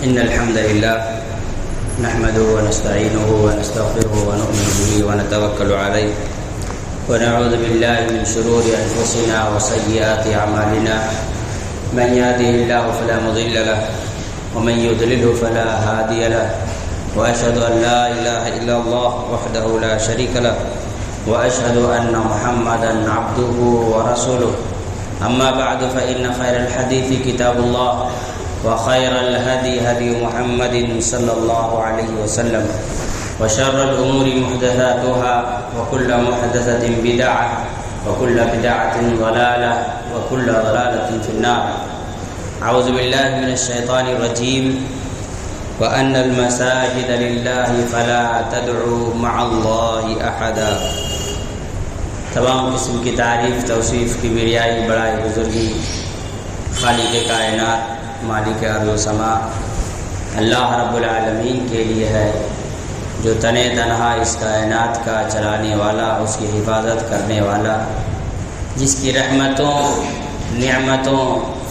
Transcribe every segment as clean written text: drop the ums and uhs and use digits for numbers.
إن الحمد لله نحمده ونستعينه ونستغفره ونؤمن به ونتوكل عليه ونعوذ بالله من شرور أنفسنا وسيئات أعمالنا من يهده الله فلا مضل له ومن يضلله فلا هادي له وأشهد أن لا إله إلا الله وحده لا شريك له وأشهد أن محمدا عبده ورسوله أما بعد فإن خير الحديث كتاب الله وخير الهدي هدي محمد صلى الله عليه وسلم وشر الأمور محدثاتها وكل محدثة بدعة وكل بدعة ضلالة وكل ضلالة في النار. أعوذ بالله من الشيطان الرجيم وأن المساجد لله فلا تدعوا مع الله أحدا. تمام قسم کی تعریف توصیف کی بریائی بڑائی بزرگی خالق کائنات مالک ارض و سما اللہ رب العالمین کے لیے ہے، جو تنے تنہا اس کائنات کا چلانے والا، اس کی حفاظت کرنے والا، جس کی رحمتوں نعمتوں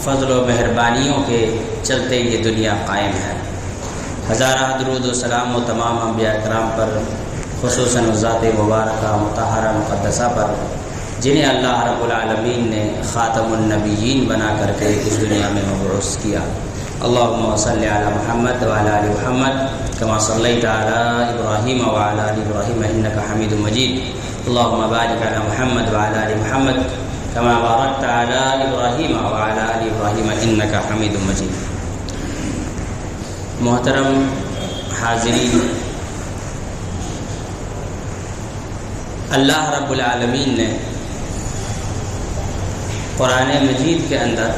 فضل و مہربانیوں کے چلتے یہ دنیا قائم ہے. ہزارہ درود و سلام و تمام انبیاء کرام پر، خصوصاً ذات مبارکہ مطہرہ مقدسہ پر، جنہیں اللہ رب العالمین نے خاتم النبیین بنا کر کے اس دنیا میں مبعوث کیا. اللہم صلی علی محمد وعلی آل محمد کما صلیت علی ابراہیم وعلی آل ابراہیم انک حمید مجید. اللہم بارک علی محمد وعلی آل محمد کما بارکت علی ابراہیم وعلی آل ابراہیم انک حمید مجید. محترم حاضرین، اللہ رب العالمین نے قرآن مجید کے اندر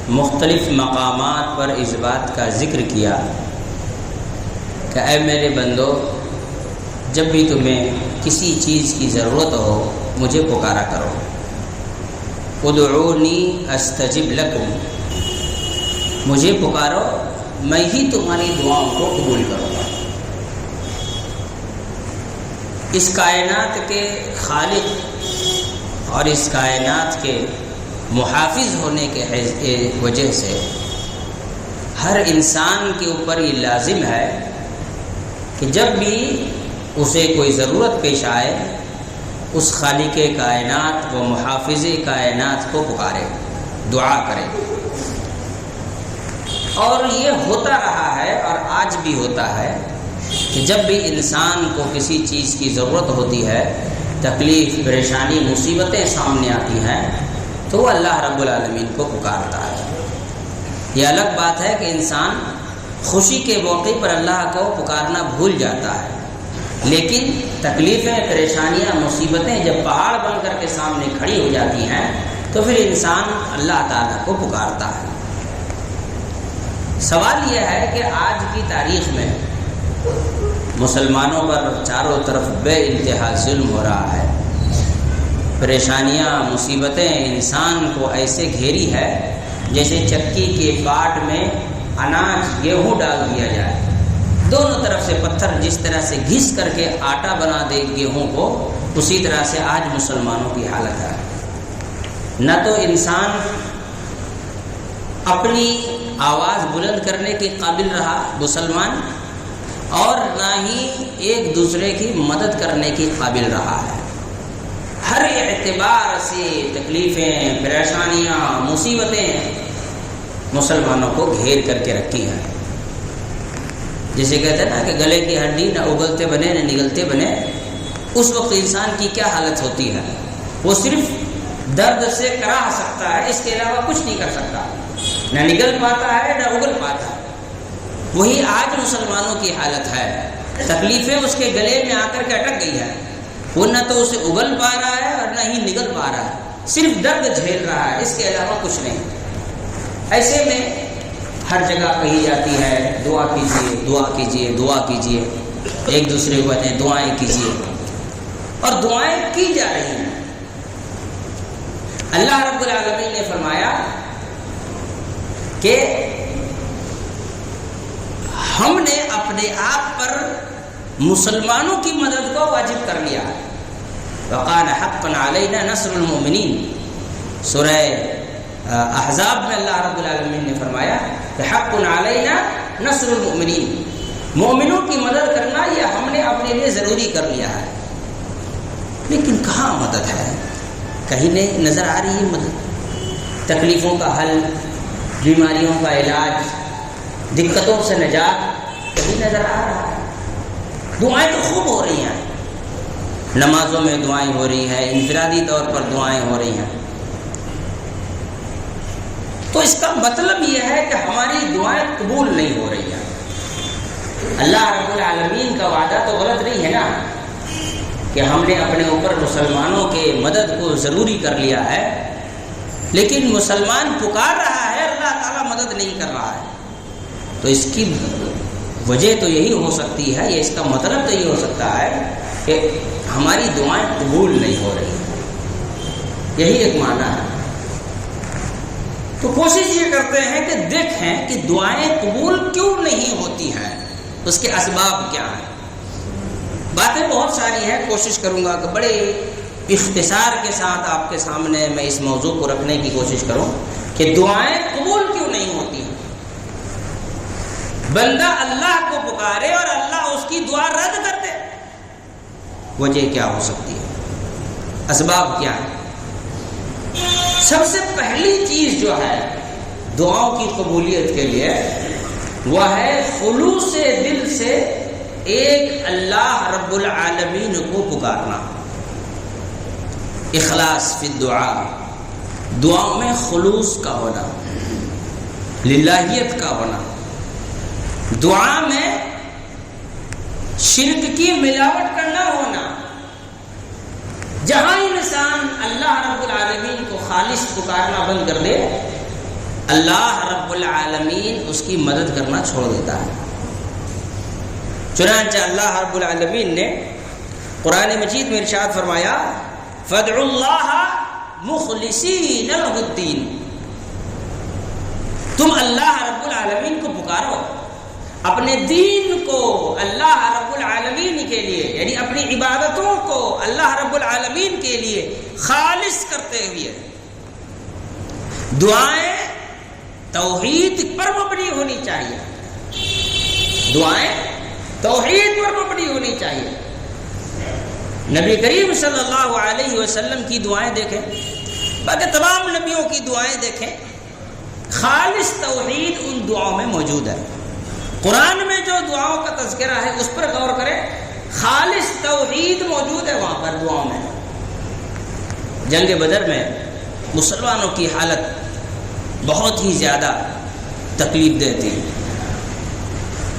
مختلف مقامات پر اس بات کا ذکر کیا کہ اے میرے بندو، جب بھی تمہیں کسی چیز کی ضرورت ہو مجھے پکارا کرو. ادعونی استجب لکم، مجھے پکارو میں ہی تمہاری دعاؤں کو قبول کروں گا. اس کائنات کے خالق اور اس کائنات کے محافظ ہونے کے وجہ سے ہر انسان کے اوپر یہ لازم ہے کہ جب بھی اسے کوئی ضرورت پیش آئے اس خالق کائنات و محافظ کائنات کو پکارے، دعا کرے. اور یہ ہوتا رہا ہے اور آج بھی ہوتا ہے کہ جب بھی انسان کو کسی چیز کی ضرورت ہوتی ہے، تکلیف پریشانی مصیبتیں سامنے آتی ہیں، تو وہ اللہ رب العالمین کو پکارتا ہے. یہ الگ بات ہے کہ انسان خوشی کے موقع پر اللہ کو پکارنا بھول جاتا ہے، لیکن تکلیفیں پریشانیاں مصیبتیں جب پہاڑ بن کر کے سامنے کھڑی ہو جاتی ہیں تو پھر انسان اللہ تعالیٰ کو پکارتا ہے. سوال یہ ہے کہ آج کی تاریخ میں مسلمانوں پر چاروں طرف بے انتہا ظلم ہو رہا ہے. پریشانیاں مصیبتیں انسان کو ایسے گھیری ہے جیسے چکی کے پاٹ میں اناج گیہوں ڈال دیا جائے. دونوں طرف سے پتھر جس طرح سے گھس کر کے آٹا بنا دے گیہوں کو، اسی طرح سے آج مسلمانوں کی حالت ہے. نہ تو انسان اپنی آواز بلند کرنے کے قابل رہا مسلمان، اور نہ ہی ایک دوسرے کی مدد کرنے کی قابل رہا ہے. ہر اعتبار سے تکلیفیں پریشانیاں مصیبتیں مسلمانوں کو گھیر کر کے رکھی ہیں. جسے کہتے ہیں نا کہ گلے کی ہڈی نہ اگلتے بنے نہ نگلتے بنے، اس وقت انسان کی کیا حالت ہوتی ہے؟ وہ صرف درد سے کراہ سکتا ہے، اس کے علاوہ کچھ نہیں کر سکتا، نہ نگل پاتا ہے نہ اگل پاتا ہے. وہی آج مسلمانوں کی حالت ہے. تکلیفیں اس کے گلے میں آ کر کے اٹک گئی ہے، وہ نہ تو اسے اگل پا رہا ہے اور نہ ہی نگل پا رہا ہے، صرف درد جھیل رہا ہے، اس کے علاوہ کچھ نہیں. ایسے میں ہر جگہ کہی جاتی ہے دعا کیجیے دعا کیجیے دعا کیجیے، ایک دوسرے کو کہتے ہیں دعائیں کیجیے، اور دعائیں کی جا رہی ہیں. اللہ رب العالمین نے فرمایا کہ ہم نے اپنے آپ پر مسلمانوں کی مدد کو واجب کر لیا. وقال حقا علینا نصر المؤمنین. سورہ احزاب میں اللہ رب العالمین نے فرمایا کہ حق علینا نصر المؤمنین، مومنوں کی مدد کرنا یہ ہم نے اپنے لیے ضروری کر لیا ہے۔ لیکن کہاں مدد ہے؟ کہیں نہیں نظر آ رہی ہے مدد؟ تکلیفوں کا حل، بیماریوں کا علاج، دقتوں سے نجات کہیں نظر آ رہا ہے؟ دعائیں تو خوب ہو رہی ہیں، نمازوں میں دعائیں ہو رہی ہیں، انفرادی طور پر دعائیں ہو رہی ہیں، تو اس کا مطلب یہ ہے کہ ہماری دعائیں قبول نہیں ہو رہی ہیں۔ اللہ رب العالمین کا وعدہ تو غلط نہیں ہے نا کہ ہم نے اپنے اوپر مسلمانوں کے مدد کو ضروری کر لیا ہے، لیکن مسلمان پکار رہا ہے، اللہ تعالیٰ مدد نہیں کر رہا ہے، تو اس کی وجہ تو یہی ہو سکتی ہے، یہ اس کا مطلب تو یہ ہو سکتا ہے کہ ہماری دعائیں قبول نہیں ہو رہی، یہی ایک معنی ہے۔ تو کوشش یہ کرتے ہیں کہ دیکھیں کہ دعائیں قبول کیوں نہیں ہوتی ہیں، اس کے اسباب کیا ہیں۔ باتیں بہت ساری ہیں، کوشش کروں گا کہ بڑے اختصار کے ساتھ آپ کے سامنے میں اس موضوع کو رکھنے کی کوشش کروں کہ دعائیں قبول کیوں نہیں ہوتی ہیں۔ بندہ اللہ کو پکارے اور اللہ اس کی دعا رد کر دے، وجہ کیا ہو سکتی ہے، اسباب کیا ہے؟ سب سے پہلی چیز جو ہے دعاؤں کی قبولیت کے لیے وہ ہے خلوص دل سے ایک اللہ رب العالمین کو پکارنا، اخلاص فی الدعاء، دعاؤں میں خلوص کا ہونا، للہیت کا ہونا، دعا میں شرک کی ملاوٹ کا نہ ہونا۔ جہاں انسان اللہ رب العالمین کو خالص پکارنا بند کر دے، اللہ رب العالمین اس کی مدد کرنا چھوڑ دیتا ہے۔ چنانچہ اللہ رب العالمین نے قرآن مجید میں ارشاد فرمایا فَادْعُوا اللَّهَ مُخْلِصِينَ لَهُ الدِّينَ، تم اللہ رب العالمین کو پکارو اپنے دین کو اللہ رب العالمین کے لیے، یعنی اپنی عبادتوں کو اللہ رب العالمین کے لیے خالص کرتے ہوئے۔ دعائیں توحید پر مبنی ہونی چاہیے، دعائیں توحید پر مبنی ہونی چاہیے۔ نبی کریم صلی اللہ علیہ وسلم کی دعائیں دیکھیں، باقی تمام نبیوں کی دعائیں دیکھیں، خالص توحید ان دعاؤں میں موجود ہے۔ قرآن میں جو دعاؤں کا تذکرہ ہے اس پر غور کریں، خالص توحید موجود ہے وہاں پر دعاؤں میں۔ جنگ بدر میں مسلمانوں کی حالت بہت ہی زیادہ تکلیف دہ تھی،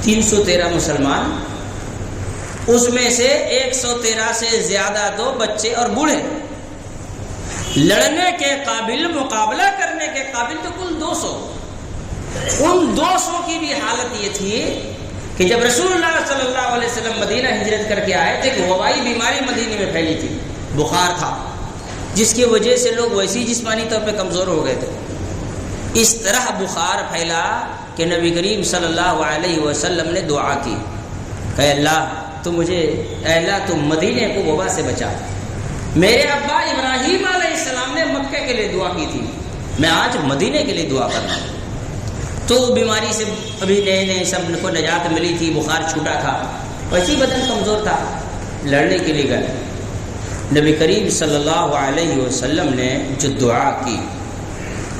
313 مسلمان، اس میں سے 113 سے زیادہ تو بچے اور بوڑھے، لڑنے کے قابل، مقابلہ کرنے کے قابل تو کل 200۔ ان 200 کی بھی حالت یہ تھی کہ جب رسول اللہ صلی اللہ علیہ وسلم مدینہ ہجرت کر کے آئے تھے، کہ وبائی بیماری مدینے میں پھیلی تھی، بخار تھا، جس کی وجہ سے لوگ ویسی جسمانی طور پہ کمزور ہو گئے تھے۔ اس طرح بخار پھیلا کہ نبی کریم صلی اللہ علیہ وسلم نے دعا کی کہ اللہ تو مدینے کو وبا سے بچا۔ میرے ابا ابراہیم علیہ السلام نے مکہ کے لیے دعا کی تھی، میں آج مدینے کے لیے دعا کرنا ہوں۔ تو بیماری سے ابھی نئے سب کو نجات ملی تھی، بخار چھوٹا تھا، ویسی بدن کمزور تھا، لڑنے کے لیے گئے۔ نبی کریم صلی اللہ علیہ وسلم نے جو دعا کی،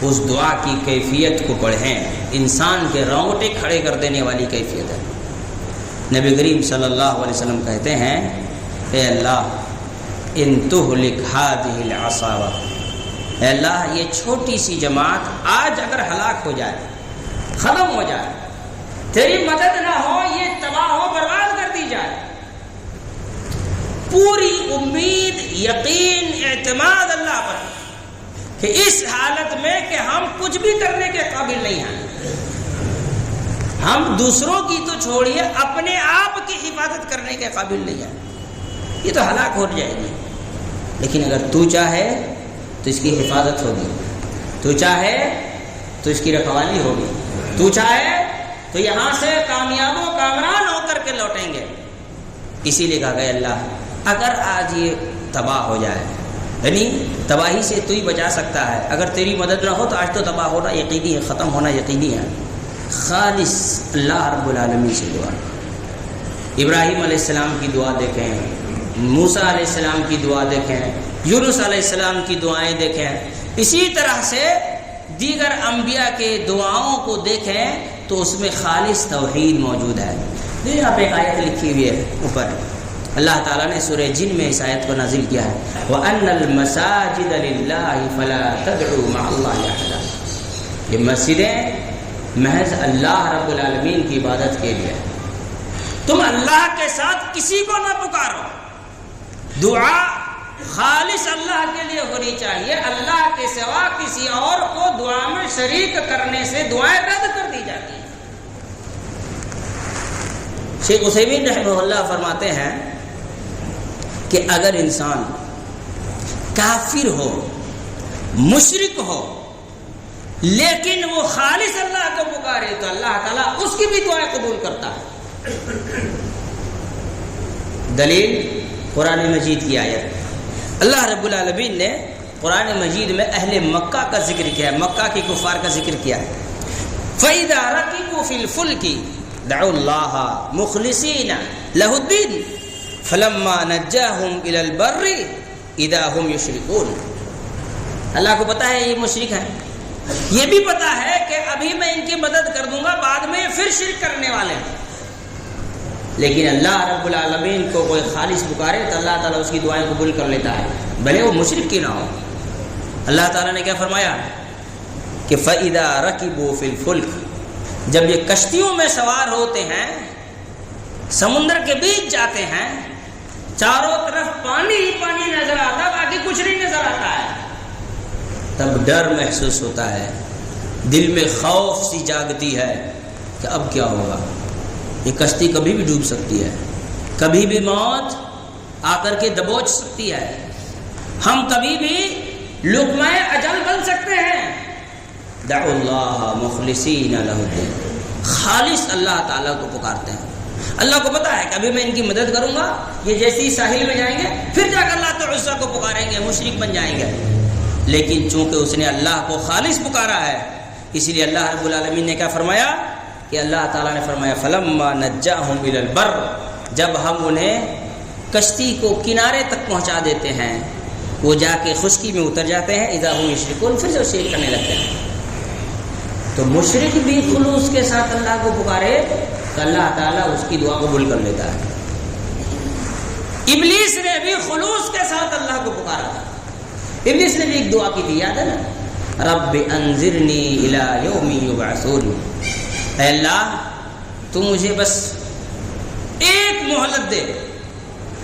اس دعا کی کیفیت کو پڑھیں، انسان کے رونگٹے کھڑے کر دینے والی کیفیت ہے۔ نبی کریم صلی اللہ علیہ وسلم کہتے ہیں اے اللہ ان تہلک ہذہ العصابہ، اے اللہ یہ چھوٹی سی جماعت آج اگر ہلاک ہو جائے، ختم ہو جائے، تیری مدد نہ ہو، یہ تباہ ہو، برباد کر دی جائے، پوری امید، یقین، اعتماد اللہ پر کہ اس حالت میں کہ ہم کچھ بھی کرنے کے قابل نہیں ہیں، ہم دوسروں کی تو چھوڑیے اپنے آپ کی حفاظت کرنے کے قابل نہیں ہیں، یہ تو ہلاک ہو جائے گی۔ لیکن اگر تو چاہے تو اس کی حفاظت ہوگی، تو چاہے تو اس کی رکھوالی ہوگی، تو چاہے تو یہاں سے کامیاب و کامران ہو کر کے لوٹیں گے۔ اسی لیے کہا گیا اللہ اگر آج یہ تباہ ہو جائے، یعنی تباہی سے تو ہی بچا سکتا ہے، اگر تیری مدد نہ ہو تو آج تو تباہ ہونا یقینی ہے، ختم ہونا یقینی ہے۔ خالص اللہ رب العالمین سے دعا. ابراہیم علیہ السلام کی دعا دیکھیں، موسیٰ علیہ السلام کی دعا دیکھیں، یونس علیہ السلام کی دعائیں دیکھیں، اسی طرح سے دیگر انبیاء کے دعاؤں کو دیکھیں تو اس میں خالص توحید موجود ہے. یہاں پہ ایک آیت لکھی ہوئی ہے اوپر، اللہ تعالیٰ نے سورہ جن میں اس آیت کو نازل کیا ہے، وَأَنَّ الْمَسَاجِدَ لِلَّهِ فَلَا تَدْعُوا مَعَ اللَّهِ أَحَدًا. یہ مسجدیں محض اللہ رب العالمین کی عبادت کے لیے، تم اللہ کے ساتھ کسی کو نہ پکارو. دعا خالص اللہ کے لیے ہونی چاہیے، اللہ کے سوا کسی اور کو دعا میں شریک کرنے سے دعائیں رد کر دی جاتی ہیں. شیخ عثیمین رحمہ اللہ فرماتے ہیں کہ اگر انسان کافر ہو، مشرک ہو، لیکن وہ خالص اللہ کو پکارے تو اللہ تعالیٰ اس کی بھی دعائیں قبول کرتا ہے. دلیل قرآن مجید کی آیت. اللہ رب العالمین نے قرآن مجید میں اہل مکہ کا ذکر کیا ہے، مکہ کے کفار کا ذکر کیا ہے. فَإِذَا رَكِبُوا فِي الْفُلْكِ دَعُوا اللَّهَ مُخْلِصِينَ لَهُ الدِّينَ فَلَمَّا نَجَّاهُمْ إِلَى الْبَرِّ إِذَا هُمْ يُشْرِكُونَ. اللہ کو پتا ہے یہ مشرک ہیں، یہ بھی پتا ہے کہ ابھی میں ان کی مدد کر دوں گا، بعد میں پھر شرک کرنے والے ہیں. لیکن اللہ رب العالمین کو کوئی خالص پکارے تو اللہ تعالیٰ اس کی دعائیں قبول کر لیتا ہے، بھلے وہ مشرک کی نہ ہو. اللہ تعالیٰ نے کیا فرمایا کہ فَإِذَا رَكِبُوا فِي الْفُلْكِ، جب یہ کشتیوں میں سوار ہوتے ہیں، سمندر کے بیچ جاتے ہیں، چاروں طرف پانی ہی پانی نظر آتا ہے، باقی کچھ نہیں نظر آتا ہے، تب ڈر محسوس ہوتا ہے، دل میں خوف سی جاگتی ہے کہ اب کیا ہوگا. یہ کشتی کبھی بھی ڈوب سکتی ہے، کبھی بھی موت آ کر کے دبوچ سکتی ہے، ہم کبھی بھی لقمہ اجل بن سکتے ہیں. دعوا اللہ مخلصین لہ الدین، خالص اللہ تعالیٰ کو پکارتے ہیں. اللہ کو پتا ہے کہ ابھی میں ان کی مدد کروں گا، یہ جیسے ہی ساحل میں جائیں گے پھر جا کر اللہ تعالیٰ عزیز کو پکاریں گے، مشرک بن جائیں گے. لیکن چونکہ اس نے اللہ کو خالص پکارا ہے، اسی لیے اللہ رب العالمین نے کیا فرمایا کہ اللہ تعالیٰ نے فرمایا فَلَمَّا نَجَّاهُمْ إِلَى الْبَرِّ، جب ہم انہیں کشتی کو کنارے تک پہنچا دیتے ہیں، وہ جا کے خشکی میں اتر جاتے ہیں، اِذَا هُمْ يُشْرِكُونَ، پھر سے شرک کرنے لگتے ہیں. تو مشرک بھی خلوص کے ساتھ اللہ کو پکارے تو اللہ تعالیٰ اس کی دعا قبول کر لیتا ہے. ابلیس نے بھی خلوص کے ساتھ اللہ کو پکارا تھا. ابلیس نے بھی ایک دعا کی تھی، یاد ہے نا، رب انظرنی الی یوم یبعثون، اے اللہ تو مجھے بس ایک مہلت دے،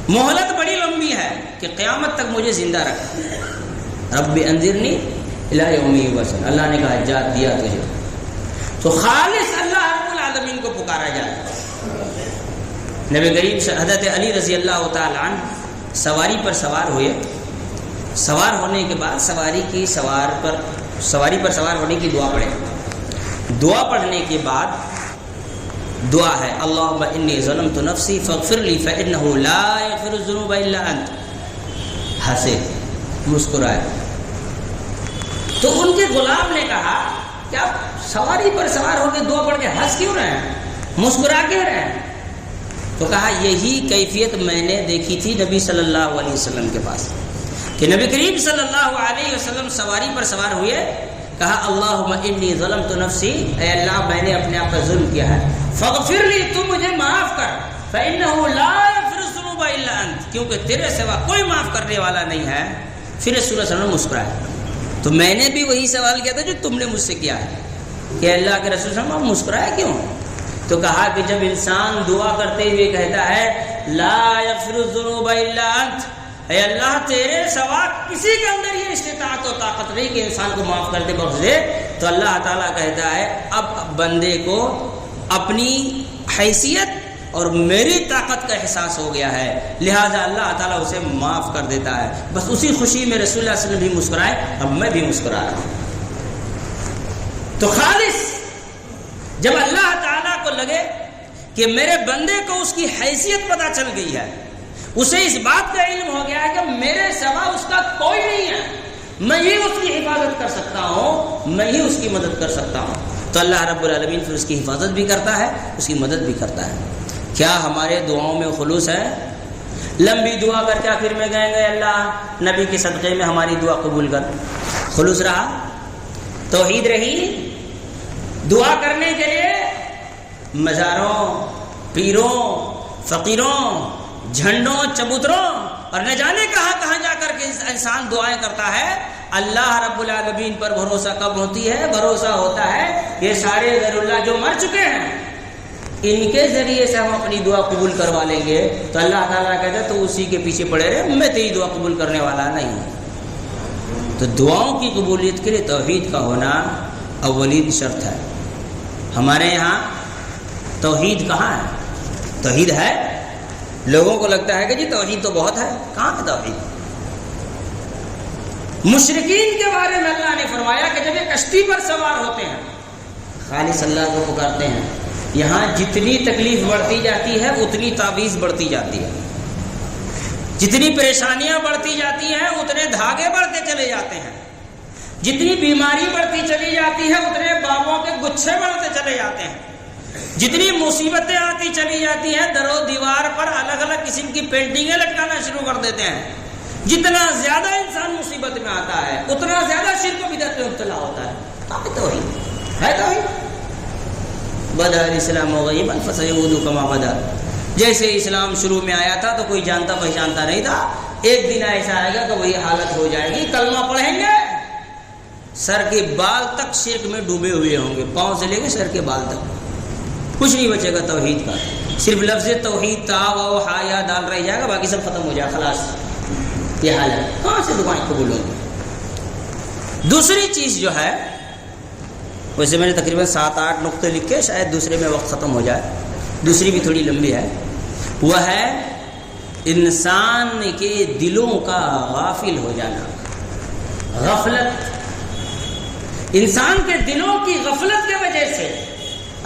مہلت بڑی لمبی ہے کہ قیامت تک مجھے زندہ رکھ. رب انظرنی الی یوم یبعثون، اللہ نے کہا جا دیا تجھے. تو خالص اللہ رب العالمین کو پکارا جائے. نبی کریم حضرت علی رضی اللہ تعالی عنہ سواری پر سوار ہوئے، سوار ہونے کے بعد سواری پر سوار ہونے کی دعا پڑھے. دعا پڑھنے کے بعد دعا ہے اللہم انی ظلمت نفسی فاغفر لی فانہ لا یغفر الذنوب الا انت. ہنسے، مسکرائے. تو ان کے غلام نے کہا کہ آپ سواری پر سوار ہو کے دعا پڑھ کے ہنس کیوں رہے ہیں، مسکرا کیوں رہے ہیں؟ تو کہا یہی کیفیت میں نے دیکھی تھی نبی صلی اللہ علیہ وسلم کے پاس، کہ نبی کریم صلی اللہ علیہ وسلم سواری پر سوار ہوئے، کہا اللہم انی ظلمت نفسی، اے اللہ میں نے اپنے آپ پر ظلم کیا ہے، فاغفر لی، تو مجھے معاف کر، فانہ لا یغفر الذنوب الا انت، کیونکہ تیرے سوا کوئی معاف کرنے والا نہیں ہے. پھر رسول اللہ صلی اللہ علیہ وسلم مسکرائے. تو میں نے بھی وہی سوال کیا تھا جو تم نے مجھ سے کیا ہے کہ اللہ کے رسول صلی اللہ علیہ وسلم مسکرائے کیوں؟ تو کہا کہ جب انسان دعا کرتے ہوئے کہتا ہے لا یغفر الذنوب الا انت، اے اللہ تیرے سوا کسی کے اندر یہ استطاعت و طاقت نہیں کہ انسان کو معاف کر دے، بخش دے، تو اللہ تعالیٰ کہتا ہے اب بندے کو اپنی حیثیت اور میری طاقت کا احساس ہو گیا ہے، لہذا اللہ تعالیٰ اسے معاف کر دیتا ہے. بس اسی خوشی میں رسول اللہ صلی اللہ علیہ وسلم بھی مسکرائے، اب میں بھی مسکرا رہا ہوں. تو خالص جب اللہ تعالیٰ کو لگے کہ میرے بندے کو اس کی حیثیت پتہ چل گئی ہے، اسے اس بات کا علم ہو گیا ہے کہ میرے سوا اس کا کوئی نہیں ہے، میں ہی اس کی حفاظت کر سکتا ہوں، میں ہی اس کی مدد کر سکتا ہوں، تو اللہ رب العالمین پھر اس کی حفاظت بھی کرتا ہے، اس کی مدد بھی کرتا ہے۔ کیا ہمارے دعاؤں میں خلوص ہے؟ لمبی دعا کر کے آخر میں کہیں گے اللہ نبی کے صدقے میں ہماری دعا قبول کر، خلوص رہا؟ توحید رہی؟ دعا کرنے کے لیے مزاروں، پیروں، فقیروں، جھنڈوں، چبوتروں اور نہ جانے کہاں کہاں جا کر کے انسان دعائیں کرتا ہے۔ اللہ رب العالمین پر بھروسہ کب ہوتی ہے؟ بھروسہ ہوتا ہے یہ سارے غیر اللہ جو مر چکے ہیں ان کے ذریعے سے ہم اپنی دعا قبول کروا لیں گے، تو اللہ تعالیٰ کہتا ہے تو اسی کے پیچھے پڑے رہے، میں تیری دعا قبول کرنے والا نہیں ہوں۔ تو دعاؤں کی قبولیت کے لیے توحید کا ہونا اولین شرط ہے۔ ہمارے یہاں توحید کہاں ہے؟ توحید ہے؟ لوگوں کو لگتا ہے کہ جی توحید تو بہت ہے، کہاں ہے توحید؟ مشرکین کے بارے میں اللہ نے فرمایا کہ جب یہ کشتی پر سوار ہوتے ہیں خالص اللہ کو پکارتے ہیں، یہاں جتنی تکلیف بڑھتی جاتی ہے اتنی تعویذ بڑھتی جاتی ہے، جتنی پریشانیاں بڑھتی جاتی ہیں اتنے دھاگے بڑھتے چلے جاتے ہیں، جتنی بیماری بڑھتی چلی جاتی ہے اتنے بابوں کے گچھے بڑھتے چلے جاتے ہیں، جتنی مصیبتیں آتی چلی جاتی ہیں در و دیوار پر الگ الگ قسم کی پینٹنگیں لٹکانا شروع کر دیتے ہیں۔ جتنا زیادہ انسان مصیبت میں آتا ہے اتنا زیادہ شرک و بدعت میں مبتلا ہوتا ہے۔ توحید ہے، توحید بدأ الاسلام غریبا فسیعود کما بدا، جیسے اسلام شروع میں آیا تھا تو کوئی جانتا پہچانتا نہیں تھا، ایک دن ایسا آئے گا کہ وہی حالت ہو جائے گی، کلمہ پڑھیں گے سر کے بال تک شرک میں ڈوبے ہوئے ہوں گے، پاؤں سے لے کے سر کے بال تک کچھ نہیں بچے گا توحید کا، صرف لفظ توحید تا و ہا یا دال رہ جائے گا، باقی سب ختم ہو جائے گا، خلاص یہ حال ہے۔ کہاں سے دعائیں قبول ہوں گی؟ دوسری چیز جو ہے، ویسے میں نے تقریباً 7-8 نقطے لکھے، شاید دوسرے میں وقت ختم ہو جائے، دوسری بھی تھوڑی لمبی ہے، وہ ہے انسان کے دلوں کا غافل ہو جانا، غفلت۔ انسان کے دلوں کی غفلت کی وجہ سے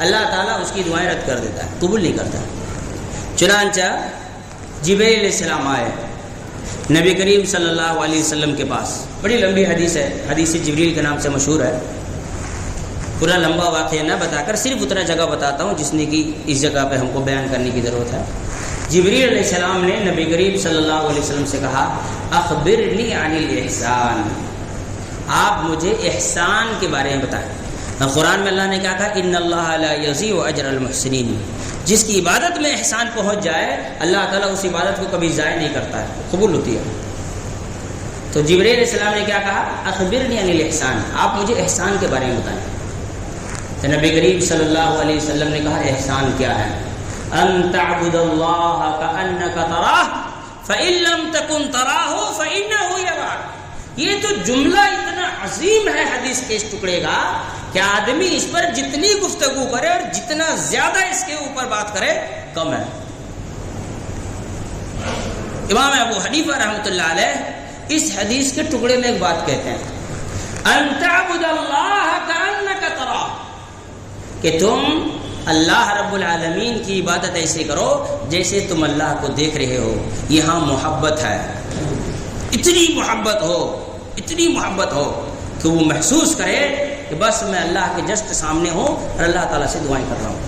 اللہ تعالیٰ اس کی دعائیں رد کر دیتا ہے، قبول نہیں کرتا۔ چنانچہ جبریل علیہ السلام آئے نبی کریم صلی اللہ علیہ وسلم کے پاس، بڑی لمبی حدیث ہے، حدیث جبریل کے نام سے مشہور ہے، پورا لمبا واقعہ نہ بتا کر صرف اتنا جگہ بتاتا ہوں جس نے کہ اس جگہ پہ ہم کو بیان کرنے کی ضرورت ہے۔ جبریل علیہ السلام نے نبی کریم صلی اللہ علیہ وسلم سے کہا اخبرنی عن الاحسان، آپ مجھے احسان کے بارے میں بتائیں۔ قرآن میں اللہ نے کہا تھا ان اللہ لا یضیع اجر المحسنین، جس کی عبادت میں احسان پہنچ جائے اللہ تعالیٰ اس عبادت کو کبھی ضائع نہیں کرتا ہے، قبول ہوتی ہے۔ تو جبریل علیہ السلام نے کیا کہا؟ اخبرنی عن الاحسان، آپ مجھے احسان کے بارے میں بتائیں۔ تو نبی کریم صلی اللہ علیہ وسلم نے کہا احسان کیا ہے؟ ان تعبد اللہ کأنک تراہ فإن لم تکن تراہ فإنہ یراک۔ یہ تو جملہ اتنا عظیم ہے حدیث کے اس ٹکڑے کا کہ آدمی اس پر جتنی گفتگو کرے اور جتنا زیادہ اس کے اوپر بات کرے کم ہے۔ امام ابو حنیفہ رحمۃ اللہ علیہ اس حدیث کے ٹکڑے میں ایک بات کہتے ہیں، ان تعبد اللہ کأنک تراہ، کہ تم اللہ رب العالمین کی عبادت ایسے کرو جیسے تم اللہ کو دیکھ رہے ہو۔ یہاں محبت ہے، اتنی محبت ہو، اتنی محبت ہو کہ وہ محسوس کرے کہ بس میں اللہ کے جسٹ سامنے ہوں اور اللہ تعالیٰ سے دعائیں کر رہا ہوں۔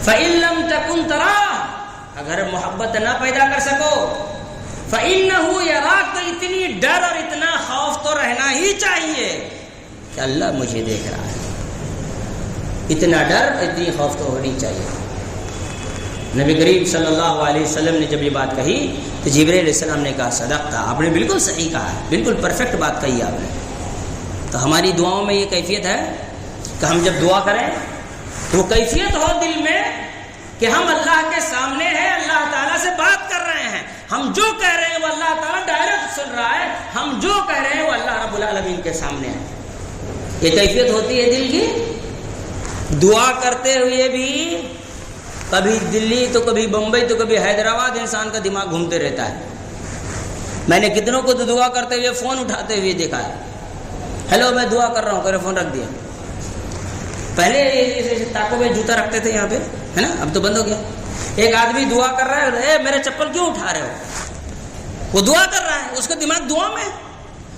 فَإِن لَمْ تَكُنْ تَرَاهُ، اگر محبت نہ پیدا کر سکو، فَإِنَّهُ يَرَاكَ، تو اتنی ڈر اور اتنا خوف تو رہنا ہی چاہیے کہ اللہ مجھے دیکھ رہا ہے، اتنا ڈر اتنی خوف تو ہونی چاہیے۔ نبی کریم صلی اللہ علیہ وسلم نے جب یہ بات کہی تو جبریل علیہ السلام نے کہا صدقتا، آپ نے بالکل صحیح کہا ہے، بالکل پرفیکٹ بات کہی آپ نے۔ تو ہماری دعاؤں میں یہ کیفیت ہے کہ ہم جب دعا کریں تو وہ کیفیت ہو دل میں کہ ہم اللہ کے سامنے ہیں، اللہ تعالیٰ سے بات کر رہے ہیں، ہم جو کہہ رہے ہیں وہ اللہ تعالیٰ ڈائریکٹ سن رہا ہے، ہم جو کہہ رہے ہیں وہ اللہ رب العالمین کے سامنے ہے۔ یہ کیفیت ہوتی ہے دل کی۔ دعا کرتے ہوئے بھی کبھی دلی تو کبھی بمبئی تو کبھی حیدرآباد انسان کا دماغ گھومتے رہتا ہے۔ میں نے کتنوں کو تو دعا کرتے ہوئے فون اٹھاتے ہوئے دیکھا ہے، ہیلو میں دعا کر رہا ہوں، کرے فون رکھ دیا۔ پہلے تاکوں میں جوتا رکھتے تھے یہاں پہ، ہے نا، اب تو بند ہو گیا۔ ایک آدمی دعا کر رہا ہے، اے میرے چپل کیوں اٹھا رہے ہو؟ وہ دعا کر رہا ہے، اس کا دماغ دعا میں۔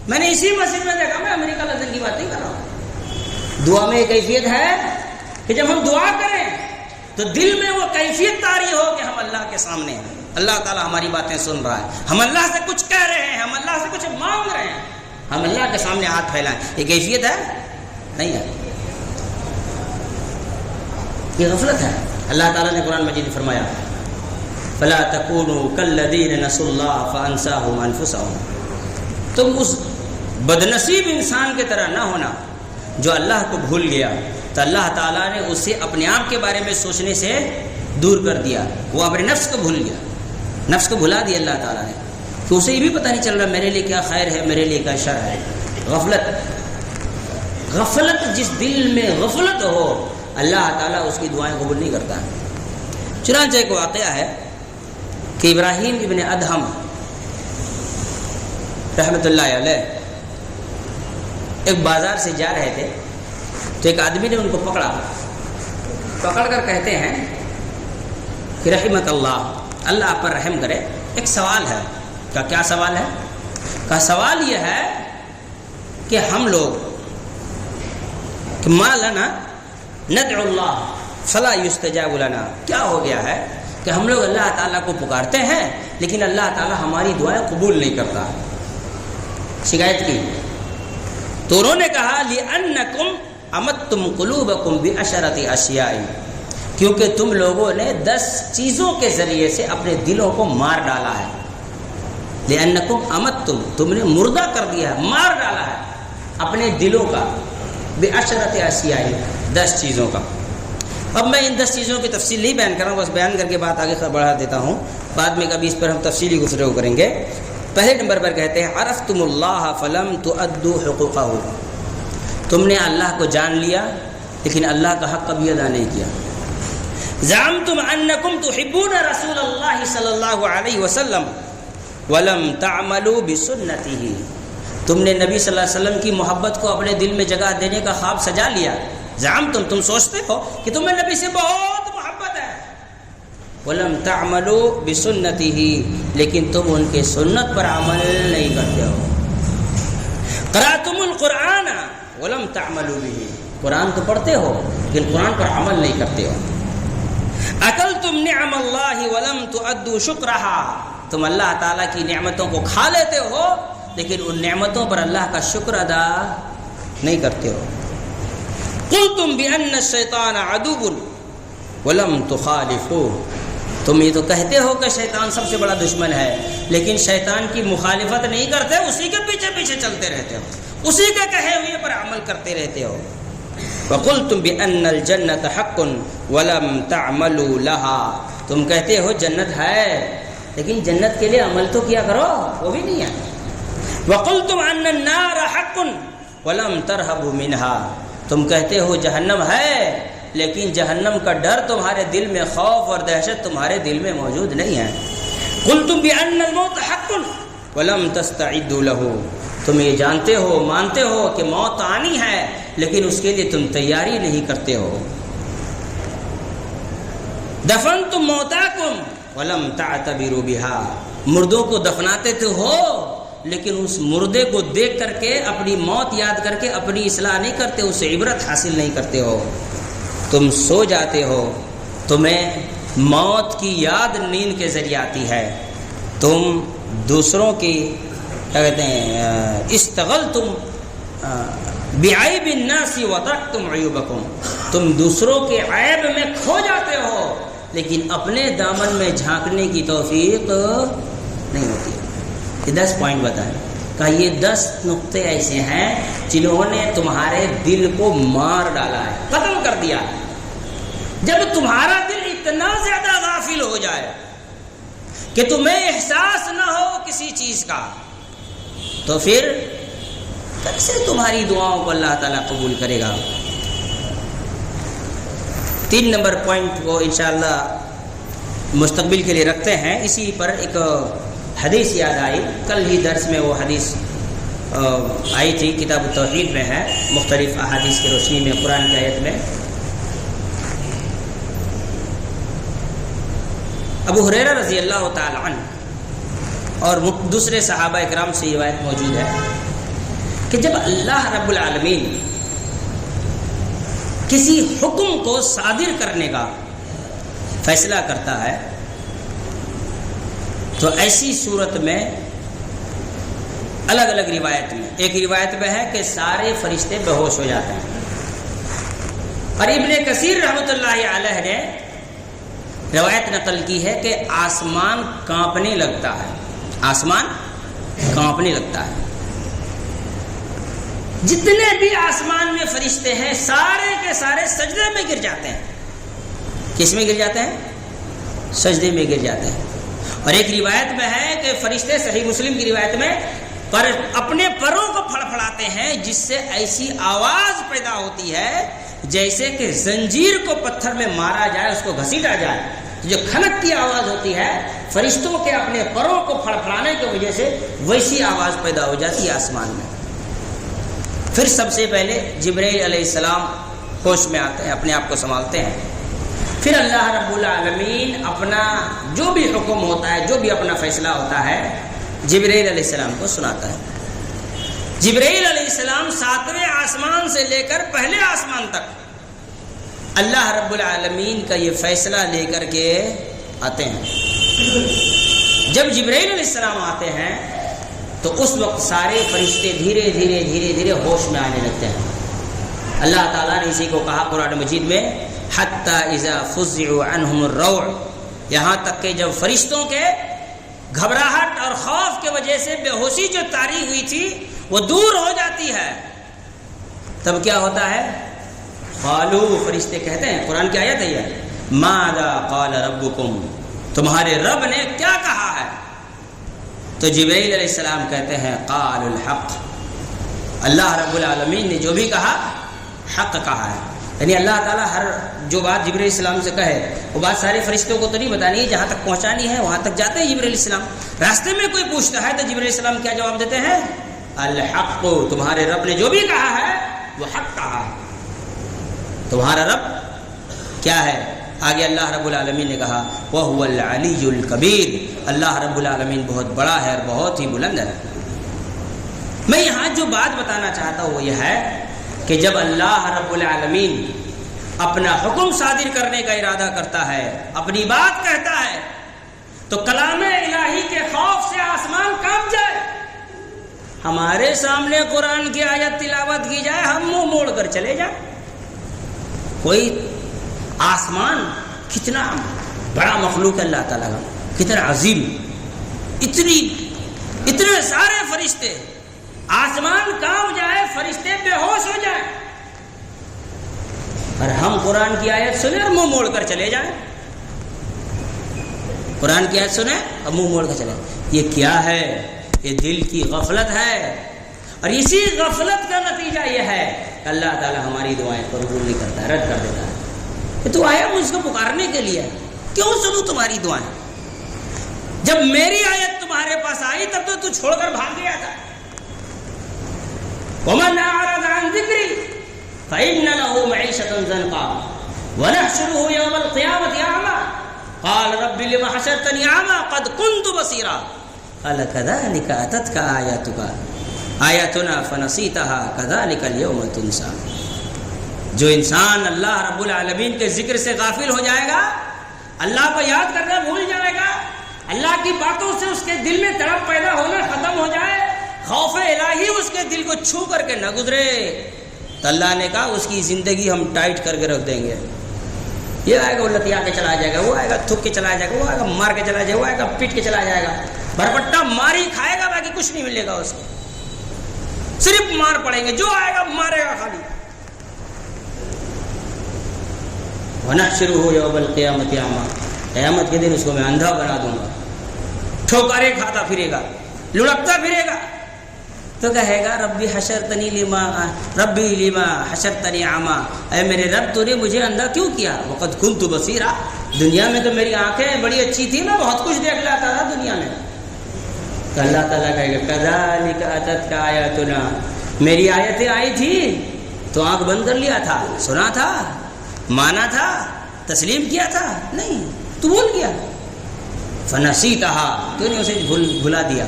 میں نے اسی مسجد میں دیکھا، میں امریکہ لندن کی بات نہیں کر رہا ہوں، دعا میں کیفیت ہے کہ جب ہم دعا کریں تو دل میں وہ کیفیت طاری ہو کہ ہم اللہ کے سامنے ہیں، اللہ تعالیٰ ہماری باتیں سن رہا ہے، ہم اللہ سے کچھ کہہ رہے ہیں، ہم اللہ سے کچھ مانگ رہے ہیں، ہم اللہ کے سامنے ہاتھ پھیلائیں. یہ کیفیت ہے؟ نہیں ہے، یہ غفلت ہے. اللہ تعالیٰ نے قرآن مجید میں فرمایا فَلَا تَكُونُوا كَالَّذِينَ نَسُوا اللَّهَ فَأَنسَاهُمْ أَنفُسَهُمْ. تم اس بدنصیب انسان کی طرح نہ ہونا جو اللہ کو بھول گیا تو اللہ تعالیٰ نے اسے اپنے آپ کے بارے میں سوچنے سے دور کر دیا. وہ اپنے نفس کو بھول گیا، نفس کو بھلا دیا اللہ تعالیٰ نے، کہ اسے یہ بھی پتہ نہیں چل رہا میرے لیے کیا خیر ہے، میرے لیے کیا شر ہے. غفلت جس دل میں غفلت ہو اللہ تعالیٰ اس کی دعائیں قبول نہیں کرتا. چنانچہ ایک واقعہ ہے کہ ابراہیم ابن ادہم رحمۃ اللہ علیہ ایک بازار سے جا رہے تھے تو ایک آدمی نے ان کو پکڑ کر کہتے ہیں کہ رحمت اللہ، اللہ آپ پر رحم کرے، ایک سوال ہے. کیا سوال ہے؟ سوال یہ ہے کہ ہم لوگ ما لنا ندعو اللہ فلا یستجاب لنا، کیا ہو گیا ہے کہ ہم لوگ اللہ تعالیٰ کو پکارتے ہیں لیکن اللہ تعالیٰ ہماری دعائیں قبول نہیں کرتا. شکایت کی تو انہوں نے کہا لِأَنَّكُمْ أَمَتْتُمْ قُلُوبَكُمْ بِعَشَرَةِ أَشْيَاءٍ، کیونکہ تم لوگوں نے 10 چیزوں کے ذریعے سے اپنے دلوں کو مار ڈالا ہے. لِأَنَّكُمْ أَمَتْتُمْ، تم نے مردہ کر دیا ہے، مار ڈالا ہے اپنے دلوں کا، بِعَشَرَةِ أَشْيَاءٍ، 10 چیزوں کا. اب میں ان 10 چیزوں کی تفصیل نہیں بیان کر رہا ہوں، بس بیان کر کے بات آگے بڑھا دیتا ہوں، بعد میں کبھی اس پر ہم تفصیلی گفتگو کریں گے. پہلے نمبر پر کہتے ہیں عرفتم اللہ فلم تؤدوا حقوقہ، تم نے اللہ کو جان لیا لیکن اللہ کا حق کبھی ادا نہیں کیا. زعمتم انکم تحبون رسول اللہ صلی اللہ علیہ وسلم ولم تعملوا بسنتہ، تم نے نبی صلی اللہ علیہ وسلم کی محبت کو اپنے دل میں جگہ دینے کا خواب سجا لیا. زعمتم، تم سوچتے ہو کہ تمہیں نبی سے بہت محبت ہے، ولم تعملوا بسنتہ، لیکن تم ان کے سنت پر عمل نہیں کرتے ہو. قرأتم القرآن ولم تعملوا به، قرآن تو پڑھتے ہو لیکن قرآن پر عمل نہیں کرتے ہو. اکلتم نعم اللہ ولم تؤدوا شکرہا، تم اللہ تعالیٰ کی نعمتوں کو کھا لیتے ہو لیکن ان نعمتوں پر اللہ کا شکر ادا نہیں کرتے ہو. قلتم بأن الشیطان عدو ولم تخالفوه، تم یہ تو کہتے ہو کہ شیطان سب سے بڑا دشمن ہے لیکن شیطان کی مخالفت نہیں کرتے، اسی کے پیچھے پیچھے چلتے رہتے ہو، اسی کے کہے ہوئے پر عمل کرتے رہتے ہو. وقلتم بأن الجنة حق ولم تعملوا لها، تم کہتے ہو جنت ہے لیکن جنت کے لیے عمل تو کیا کرو، وہ بھی نہیں ہے. وقلتم ان النار حق ولم ترهبوا منها، تم کہتے ہو جہنم ہے لیکن جہنم کا ڈر تمہارے دل میں، خوف اور دہشت تمہارے دل میں موجود نہیں ہے. قلتم بأن الموت حق ولم تستعدوا له، تم یہ جانتے ہو، مانتے ہو کہ موت آنی ہے لیکن اس کے لیے تم تیاری نہیں کرتے ہو. دفنتم موتاکم ولم تعتبروا بها، مردوں کو دفناتے تو ہو لیکن اس مردے کو دیکھ کر کے اپنی موت یاد کر کے اپنی اصلاح نہیں کرتے، اسے عبرت حاصل نہیں کرتے ہو. تم سو جاتے ہو، تمہیں موت کی یاد نیند کے ذریعے آتی ہے، تم دوسروں کی کیا کہتے ہیں استغلتم بعیب الناس وترکتم عیوبکم، تم دوسروں کے عیب میں کھو جاتے ہو لیکن اپنے دامن میں جھانکنے کی توفیق نہیں ہوتی. یہ 10 پوائنٹ بتائیں کہ یہ 10 نقطے ایسے ہیں جنہوں نے تمہارے دل کو مار ڈالا ہے، ختم کر دیا. جب تمہارا دل اتنا زیادہ غافل ہو جائے کہ تمہیں احساس نہ ہو کسی چیز کا تو پھر کیسے تمہاری دعاؤں کو اللہ تعالیٰ قبول کرے گا. 3 نمبر پوائنٹ کو انشاءاللہ مستقبل کے لیے رکھتے ہیں. اسی پر ایک حدیث یاد آئی، کل ہی درس میں وہ حدیث آئی تھی، کتاب التوحید میں ہے، مختلف احادیث کی روشنی میں قرآن کی آیت میں. ابو ہریرہ رضی اللہ تعالی عنہ اور دوسرے صحابہ اکرام سے یہ روایت موجود ہے کہ جب اللہ رب العالمین کسی حکم کو صادر کرنے کا فیصلہ کرتا ہے تو ایسی صورت میں الگ الگ روایت میں، ایک روایت میں ہے کہ سارے فرشتے بے ہوش ہو جاتے ہیں، اور ابن کثیر رحمۃ اللہ علیہ نے روایت نقل کی ہے کہ آسمان کانپنے لگتا ہے، آسمان کانپنے لگتا ہے، جتنے بھی آسمان میں فرشتے ہیں سارے کے سارے سجدے میں گر جاتے ہیں۔ کس میں گر جاتے ہیں؟ سجدے میں گر جاتے ہیں۔ اور ایک روایت میں ہے کہ فرشتے، صحیح مسلم کی روایت میں، پر اپنے پروں کو پھڑپھڑاتے ہیں جس سے ایسی آواز پیدا ہوتی ہے جیسے کہ زنجیر کو پتھر میں مارا جائے، اس کو گھسیٹا جائے، جو کھنک کی آواز ہوتی ہے فرشتوں کے اپنے پروں کو پھڑپھڑانے کی وجہ سے ویسی آواز پیدا ہو جاتی ہے آسمان میں۔ پھر سب سے پہلے جبرائیل علیہ السلام ہوش میں آتے ہیں، اپنے آپ کو سنبھالتے ہیں، پھر اللہ رب العالمین اپنا جو بھی حکم ہوتا ہے، جو بھی اپنا فیصلہ ہوتا ہے جبرائیل علیہ السلام کو سناتا ہے۔ جبرائیل علیہ السلام 7ویں آسمان سے لے کر پہلے آسمان تک اللہ رب العالمین کا یہ فیصلہ لے کر کے آتے ہیں۔ جب جبرائیل علیہ السلام آتے ہیں تو اس وقت سارے فرشتے دھیرے دھیرے دھیرے دھیرے ہوش میں آنے لگتے ہیں۔ اللہ تعالیٰ نے اسی کو کہا قرآن مجید میں، حَتَّى إِذَا فُزِّعُوا عَنْهُمُ الرَّوْعُ، یہاں تک کہ جب فرشتوں کے گھبراہٹ اور خوف کی وجہ سے بے ہوشی جو طاری ہوئی تھی وہ دور ہو جاتی ہے، تب کیا ہوتا ہے؟ قالوا، فرشتے کہتے ہیں، قرآن کی آیت ہے یہ، ماذا قال ربکم، تمہارے رب نے کیا کہا ہے؟ تو جبرائیل علیہ السلام کہتے ہیں قال الحق، اللہ رب العالمین نے جو بھی کہا حق کہا ہے۔ یعنی اللہ تعالیٰ ہر جو بات جبرائیل علیہ السلام سے کہے وہ بات سارے فرشتوں کو تو نہیں بتانی ہے، جہاں تک پہنچانی ہے وہاں تک جاتے ہیں جبرائیل علیہ السلام۔ راستے میں کوئی پوچھتا ہے تو جبرائیل علیہ السلام کیا جواب دیتے ہیں؟ الحق، تمہارے رب نے جو بھی کہا ہے وہ حق کہا ہے۔ تمہارا رب کیا ہے؟ آگے اللہ رب العالمین نے کہا وَهُوَ الْعَلِيُّ الْكَبِيرُ، اللہ رب العالمین بہت بڑا ہے اور بہت ہی بلند ہے۔ میں یہاں جو بات بتانا چاہتا ہوں وہ یہ ہے کہ جب اللہ رب العالمین اپنا حکم صادر کرنے کا ارادہ کرتا ہے، اپنی بات کہتا ہے، تو کلام الہی کے خوف سے آسمان کانپ جائے۔ ہمارے سامنے قرآن کی آیت تلاوت کی جائے، ہم منہ موڑ کر چلے جائیں۔ کوئی آسمان کتنا بڑا مخلوق ہے اللہ تعالیٰ کا، کتنا عظیم، اتنے سارے فرشتے، آسمان کانپ جائے، فرشتے بے ہوش ہو جائیں، اور ہم قرآن کی آیت سنیں اور منہ موڑ کر چلے جائیں۔ قرآن کی آیت سنیں اور منہ موڑ کر چلے جائیں۔ یہ کیا ہے؟ یہ دل کی غفلت ہے، اور اسی غفلت کا نتیجہ یہ ہے کہ اللہ تعالیٰ ہماری دعائیں قبول نہیں کرتا ہے، رد کر دیتا ہے کہ تو آیا مجھ کو پکارنے کے لیے، کیوں سنوں تمہاری دعائیں؟ جب میری آیت تمہارے پاس آئی تب تو چھوڑ کر بھاگ گیا تھا۔ وَمَنْ أَعْرَضَ عَنْ ذِكْرِي فَإِنَّ لَهُ مَعِيشَةً ضَنْكًا وَنَحْشُرُهُ يَوْمَ الْقِيَامَةِ أَعْمَى قَالَ رَبِّ لِمَ حَشَرْتَنِي أَعْمَى قَدْ كُنْتُ بَصِيرًا قَالَ كَذَلِكَ أَتَتْكَ آيَاتُنَا فَنَسِيتَهَا كَذَلِكَ الْيَوْمَ تُنْسَى۔ جو انسان اللہ رب العالمین کے ذکر سے غافل ہو جائے گا، اللہ کو یاد کرنا بھول جائے گا، اللہ کی باتوں سے اس کے دل میں تڑپ پیدا ہونا ختم ہو جائے، خوف الہی اس کے دل کو چھو کر کے نہ گزرے، تو اللہ نے کہا اس کی زندگی ہم ٹائٹ کر کے رکھ دیں گے۔ یہ آئے گا وہ لتیا کے چلا جائے گا، وہ آئے گا تھک کے چلا جائے گا، وہ آئے گا مار کے چلا جائے گا، وہ آئے گا پیٹ کے چلا جائے گا، بھرپٹا ماری کھائے گا، باقی کچھ نہیں ملے گا اس کو، صرف مار پڑیں گے، جو آئے گا مارے گا خالی۔ وَنَحْشُرُهُ يَوْمَ الْقِيَامَةِ أَعْمَى، قیامت کے دن اس کو میں اندھا بنا دوں گا، ٹھوکریں کھاتا پھرے گا، لڑکتا پھرے گا، تو کہے گا ربی لما حشرتنی اعمی، اے میرے رب تو نے مجھے اندھا کیوں کیا؟ وقد كنت بصیرا، دنیا میں تو میری آنکھیں بڑی اچھی تھی، میں بہت کچھ دیکھ لیتا تھا دنیا میں۔ تو اللہ تعالیٰ کہے گا کذالک اتتک آیاتنا، میری آیتیں آئی تھی تو آنکھ بند کر لیا تھا، سنا تھا، مانا تھا، تسلیم کیا تھا؟ نہیں، تو بھول گیا۔ فنسیتہا، تو نے اسے بھلا دیا۔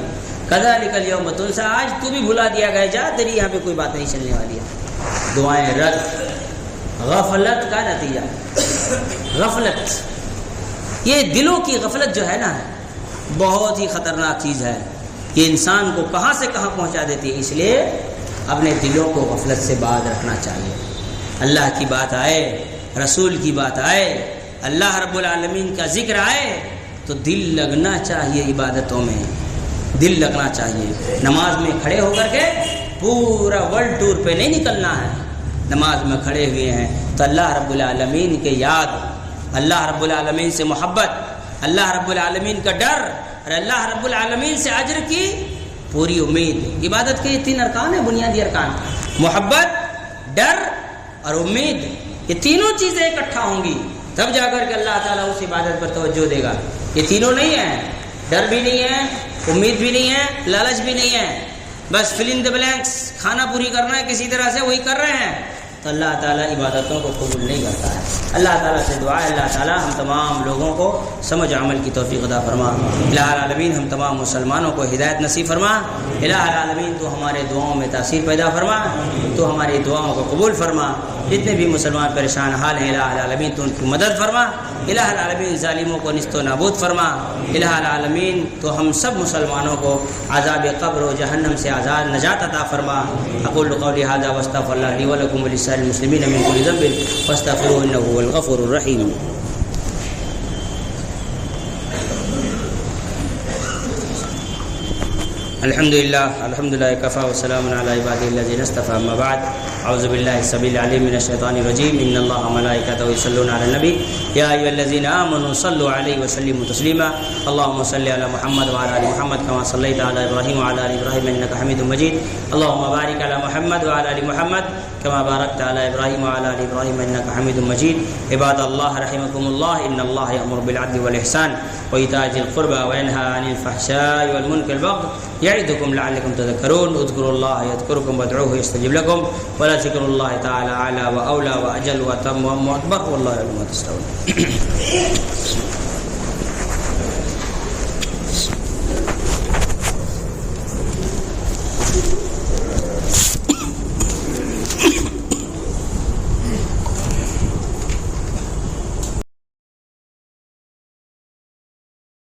کذالک الیوم تنسی، آج تو بھی بھلا دیا گیا، جا تیری یہاں پہ کوئی بات نہیں چلنے والی ہے۔ دعائیں رد، غفلت کا نتیجہ. غفلت، یہ دلوں کی غفلت جو ہے نا بہت ہی خطرناک چیز ہے. یہ انسان کو کہاں سے کہاں پہنچا دیتی ہے. اس لیے اپنے دلوں کو غفلت سے باز رکھنا چاہیے. اللہ کی بات آئے، رسول کی بات آئے، اللہ رب العالمین کا ذکر آئے تو دل لگنا چاہیے. عبادتوں میں دل لگنا چاہیے. نماز میں کھڑے ہو کر کے پورا ورلڈ ٹور پہ نہیں نکلنا ہے. نماز میں کھڑے ہوئے ہیں تو اللہ رب العالمین کے یاد، اللہ رب العالمین سے محبت، اللہ رب العالمین کا ڈر اور اللہ رب العالمین سے اجر کی پوری امید. عبادت کے یہ 3 ارکان ہیں، بنیادی ارکان: محبت، ڈر اور امید. یہ تینوں چیزیں اکٹھا ہوں گی تب جا کر کے اللہ تعالیٰ اس عبادت پر توجہ دے گا. یہ تینوں نہیں ہیں، ڈر بھی نہیں ہے، امید بھی نہیں ہے، لالچ بھی نہیں ہے، بس فل ان دی بلینکس، کھانا پوری کرنا ہے کسی طرح سے، وہی کر رہے ہیں تو اللہ تعالیٰ عبادتوں کو قبول نہیں کرتا ہے. اللہ تعالیٰ سے دعا ہے اللہ تعالیٰ ہم تمام لوگوں کو سمجھ عمل کی توفیق عطا فرما. الہ العالمین ہم تمام مسلمانوں کو ہدایت نصیب فرما. الہ العالمین تو ہمارے دعاؤں میں تاثیر پیدا فرما، تو ہماری دعاؤں کو قبول فرما. جتنے بھی مسلمان پریشان حال ہیں الہ العالمین تو ان کی مدد فرما. الہ العالمین ظالموں کو نیست و نابود فرما. الہ العالمین تو ہم سب مسلمانوں کو عذاب قبر و جہنم سے آزاد نجات عطا فرما. اقول قولی ھذا واستغفر اللہ لی ولکم ولسائر المسلمین من کل ذنب فاستغفروه انه هو الغفور الرحیم. الحمد لله كفى وسلام على عباده الذين اصطفى. اما بعد اعوذ بالله السميع العليم من الشيطان الرجيم. ان الله وملائكته يصلون على النبي يا ايها الذين امنوا صلوا عليه وسلموا تسليما. اللهم صل على محمد وعلى ال محمد كما صليت على ابراهيم وعلى ال ابراهيم انك حميد مجيد. اللهم بارك على محمد وعلى ال محمد كما باركت على ابراهيم وعلى ال ابراهيم انك حميد مجيد. عباد الله رحمكم الله ان الله يأمر بالعدل والاحسان وايتاء ذي القربى وينهى عن الفحشاء والمنكر والبغي يعظكم لعلكم تذكرون. اذكروا الله يذكركم وادعوه يستجب لكم ولذكر الله تعالى اعلى واولى واجل واتم واكبر والله يعلم ما تصنعون.